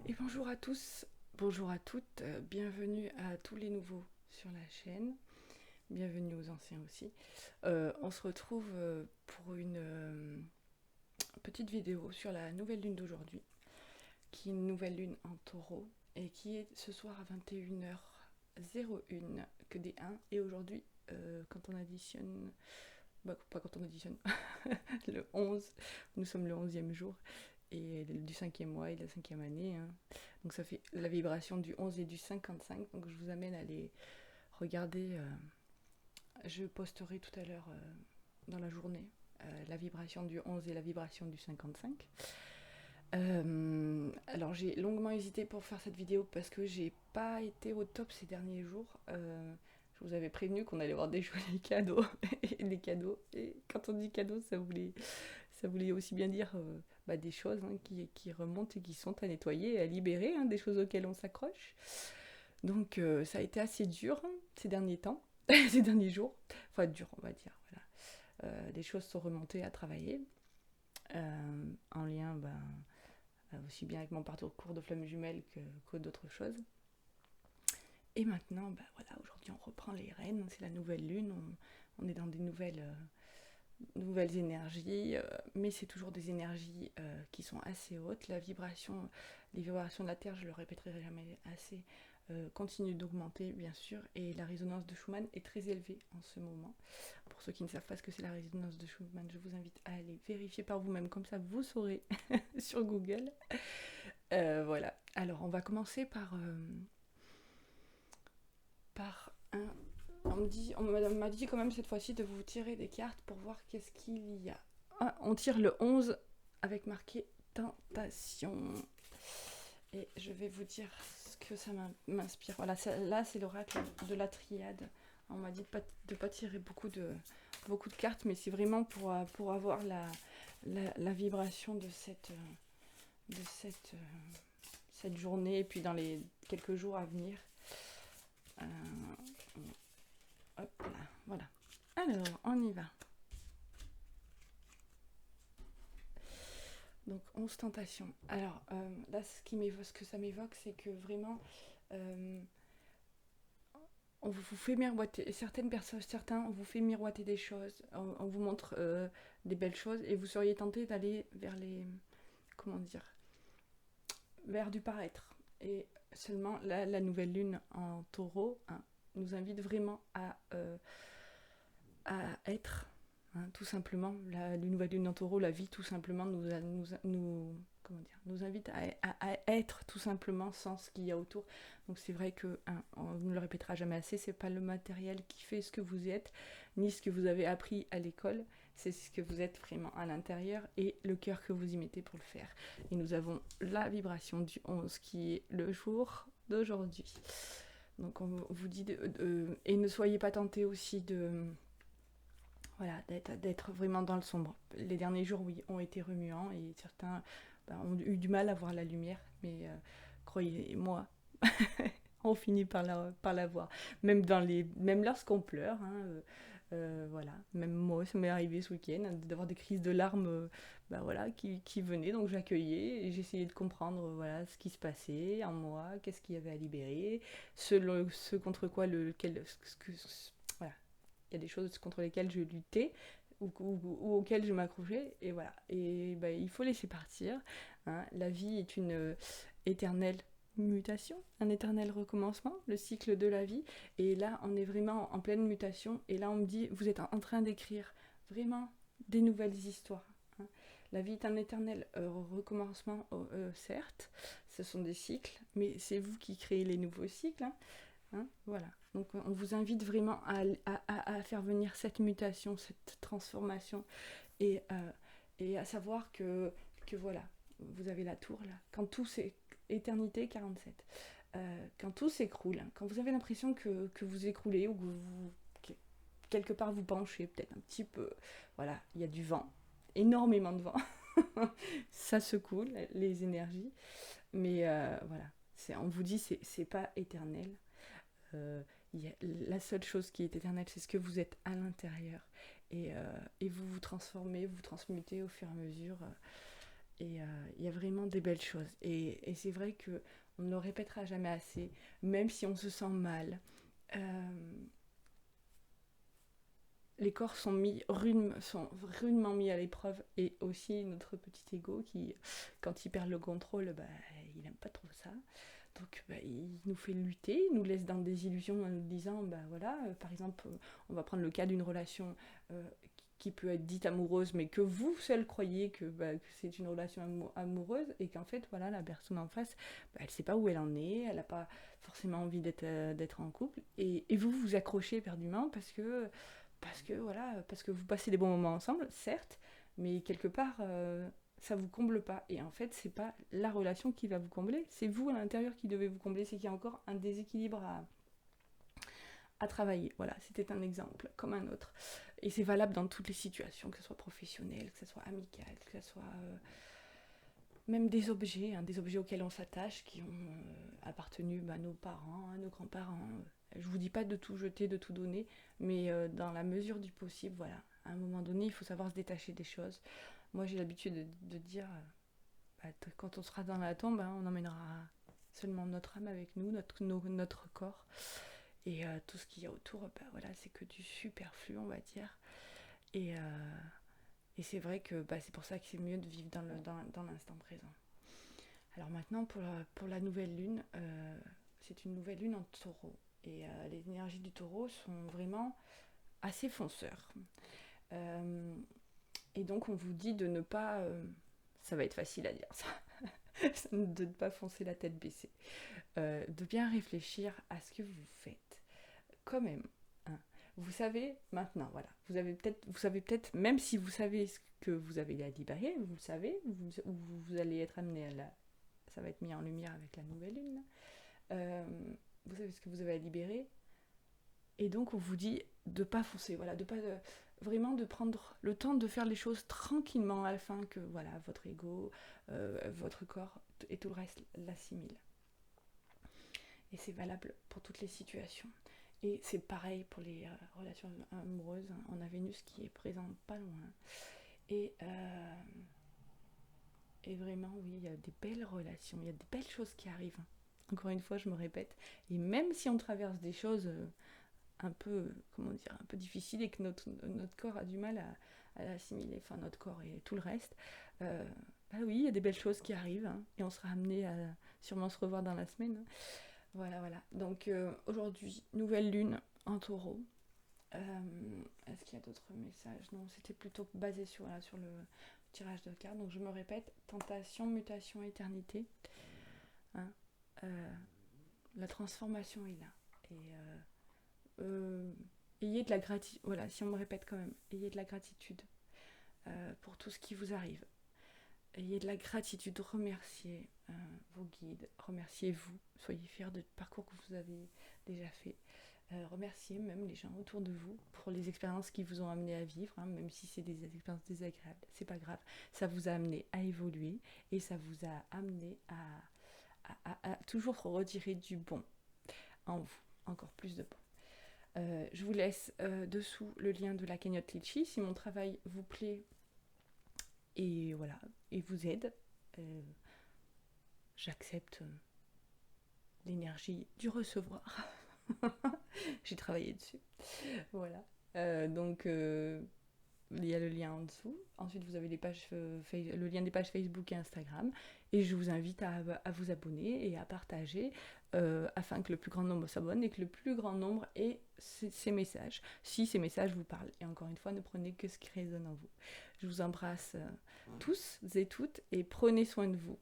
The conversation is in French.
Et bonjour à tous, bonjour à toutes, bienvenue à tous les nouveaux sur la chaîne, bienvenue aux anciens aussi. On se retrouve pour une petite vidéo sur la nouvelle lune d'aujourd'hui, qui est une nouvelle lune en taureau et qui est ce soir à 21h01 que des 1. Et aujourd'hui, quand on additionne, bah, pas quand on additionne, le 11, nous sommes le 11e jour et du 5e mois et de la 5e année. Hein. Donc ça fait la vibration du 11 et du 55. Donc je vous amène à aller regarder. Je posterai tout à l'heure dans la journée la vibration du 11 et la vibration du 55. Alors j'ai longuement hésité pour faire cette vidéo parce que j'ai pas été au top ces derniers jours. Je vous avais prévenu qu'on allait avoir des jolis cadeaux et des cadeaux. Et quand on dit cadeaux, ça voulait aussi bien dire des choses qui remontent et qui sont à nettoyer et à libérer, hein, des choses auxquelles on s'accroche. Donc ça a été assez dur ces derniers temps, ces derniers jours. Enfin dur on va dire. Voilà. Des choses sont remontées à travailler en lien aussi bien avec mon parcours de flamme jumelle que d'autres choses. Et maintenant, voilà, aujourd'hui on reprend les rênes, c'est la nouvelle lune, on est dans des nouvelles énergies, mais c'est toujours des énergies qui sont assez hautes. Les vibrations de la Terre, je le répéterai jamais assez, continuent d'augmenter bien sûr, et la résonance de Schumann est très élevée en ce moment. Pour ceux qui ne savent pas ce que c'est la résonance de Schumann, je vous invite à aller vérifier par vous-même, comme ça vous saurez sur Google. Voilà, alors on va commencer par un. On m'a dit quand même cette fois-ci de vous tirer des cartes pour voir qu'est-ce qu'il y a. Ah, on tire le 11 avec marqué tentation. Et je vais vous dire ce que ça m'inspire. Voilà, là c'est l'oracle de la triade. On m'a dit de pas tirer beaucoup de cartes, mais c'est vraiment pour avoir la vibration de cette journée et puis dans les quelques jours à venir. Euh, Hop là, voilà. Alors, on y va. Donc, 11 tentations. Alors, là, ce que ça m'évoque, c'est que vraiment, euh, on vous fait miroiter, certaines personnes, certains, on vous fait miroiter des choses, on vous montre des belles choses, et vous seriez tenté d'aller vers comment dire, vers du paraître. Et seulement, la nouvelle lune en taureau, hein, nous invite vraiment à être. Hein, tout simplement, la nouvelle lune en taureau, la vie, tout simplement, nous invite à être tout simplement sans ce qu'il y a autour. Donc c'est vrai que, hein, on ne le répétera jamais assez, c'est pas le matériel qui fait ce que vous êtes, ni ce que vous avez appris à l'école, c'est ce que vous êtes vraiment à l'intérieur et le cœur que vous y mettez pour le faire. Et nous avons la vibration du 11 qui est le jour d'aujourd'hui. Donc on vous dit et ne soyez pas tentés aussi voilà, d'être vraiment dans le sombre. Les derniers jours, oui, ont été remuants et certains ont eu du mal à voir la lumière, mais croyez-moi, on finit par la voir. Même lorsqu'on pleure, hein, voilà. Même moi, ça m'est arrivé ce week-end d'avoir des crises de larmes voilà, qui venaient, donc j'accueillais et j'essayais de comprendre voilà, ce qui se passait en moi, qu'est-ce qu'il y avait à libérer, ce contre quoi voilà, il y a des choses contre lesquelles je luttais ou auxquelles je m'accrochais et voilà, et il faut laisser partir, hein. La vie est une éternelle mutation, un éternel recommencement, le cycle de la vie, et là on est vraiment en pleine mutation, et là on me dit vous êtes en train d'écrire vraiment des nouvelles histoires, hein. La vie est un éternel recommencement, certes, ce sont des cycles, mais c'est vous qui créez les nouveaux cycles, hein. Hein, voilà. Donc on vous invite vraiment à faire venir cette mutation, cette transformation, et, et à savoir que voilà, vous avez la tour là. Quand tout c'est éternité 47. Quand tout s'écroule, hein, quand vous avez l'impression que vous écroulez ou que quelque part vous penchez peut-être un petit peu, voilà, il y a du vent, énormément de vent. Ça secoue les énergies, mais voilà, on vous dit c'est pas éternel. Euh, la seule chose qui est éternelle, c'est ce que vous êtes à l'intérieur. Et vous vous transformez, vous vous transmutez au fur et à mesure. Et il y a vraiment des belles choses. Et c'est vrai qu'on ne le répétera jamais assez, même si on se sent mal. Euh, les corps sont rudement mis à l'épreuve, et aussi notre petit ego qui, quand il perd le contrôle, bah, il n'aime pas trop ça. Donc bah, il nous fait lutter, il nous laisse dans des illusions en nous disant, bah voilà, par exemple, on va prendre le cas d'une relation euh, qui peut être dite amoureuse, mais que vous seul croyez que c'est une relation amoureuse, et qu'en fait, voilà, la personne en face, bah, elle ne sait pas où elle en est, elle n'a pas forcément envie d'être en couple, et vous vous accrochez éperdument parce que vous passez des bons moments ensemble, certes, mais quelque part, ça vous comble pas. Et en fait, c'est pas la relation qui va vous combler, c'est vous à l'intérieur qui devez vous combler. C'est qu'il y a encore un déséquilibre à travailler. Voilà, c'était un exemple comme un autre. Et c'est valable dans toutes les situations, que ce soit professionnel, que ce soit amical, que ce soit même des objets auxquels on s'attache, qui ont appartenu à nos parents, à nos grands-parents. Je vous dis pas de tout jeter, de tout donner, mais dans la mesure du possible, voilà. À un moment donné, il faut savoir se détacher des choses. Moi, j'ai l'habitude de dire, quand on sera dans la tombe, hein, on emmènera seulement notre âme avec nous, notre corps. Et tout ce qu'il y a autour, voilà, c'est que du superflu, on va dire. Et, c'est vrai que c'est pour ça que c'est mieux de vivre dans l'instant présent. Alors maintenant, pour la nouvelle lune, c'est une nouvelle lune en taureau. Et les énergies du taureau sont vraiment assez fonceurs. Euh, et donc, on vous dit de ne pas... ça va être facile à dire ça. De ne pas foncer la tête baissée. De bien réfléchir à ce que vous faites. Quand même. Hein. Vous savez maintenant, voilà. Vous savez peut-être, même si vous savez ce que vous avez à libérer, vous le savez, vous allez être amené ça va être mis en lumière avec la nouvelle lune. Euh, vous savez ce que vous avez à libérer, et donc on vous dit de pas foncer, voilà, vraiment de prendre le temps de faire les choses tranquillement afin que voilà votre ego, votre corps et tout le reste l'assimile. Et c'est valable pour toutes les situations. Et c'est pareil pour les relations amoureuses. On a Vénus qui est présente pas loin. Et, et vraiment, oui, il y a des belles relations, il y a des belles choses qui arrivent. Encore une fois, je me répète. Et même si on traverse des choses un peu, comment dire, un peu difficiles, et que notre corps a du mal à l'assimiler, enfin notre corps et tout le reste, oui, il y a des belles choses qui arrivent, hein, et on sera amené à sûrement se revoir dans la semaine. Hein. Voilà, voilà. Donc aujourd'hui, nouvelle lune en taureau. Est-ce qu'il y a d'autres messages? Non, c'était plutôt basé sur le tirage de cartes. Donc je me répète, tentation, mutation, éternité. Hein. Euh, la transformation est là. Et ayez de la gratitude. Voilà, si on me répète quand même, ayez de la gratitude pour tout ce qui vous arrive. Ayez de la gratitude, remerciez vos guides, remerciez-vous, soyez fiers du parcours que vous avez déjà fait. Remerciez même les gens autour de vous pour les expériences qui vous ont amené à vivre, hein, même si c'est des expériences désagréables, c'est pas grave. Ça vous a amené à évoluer, et ça vous a amené à toujours retirer du bon en vous, encore plus de bon. Je vous laisse dessous le lien de la cagnotte Litchi si mon travail vous plaît et voilà, et vous aide. J'accepte l'énergie du recevoir. J'ai travaillé dessus. Voilà. Donc, il y a le lien en dessous. Ensuite, vous avez le lien des pages Facebook et Instagram. Et je vous invite à vous abonner et à partager afin que le plus grand nombre s'abonne et que le plus grand nombre ait ces messages, si ces messages vous parlent. Et encore une fois, ne prenez que ce qui résonne en vous. Je vous embrasse tous et toutes, et prenez soin de vous.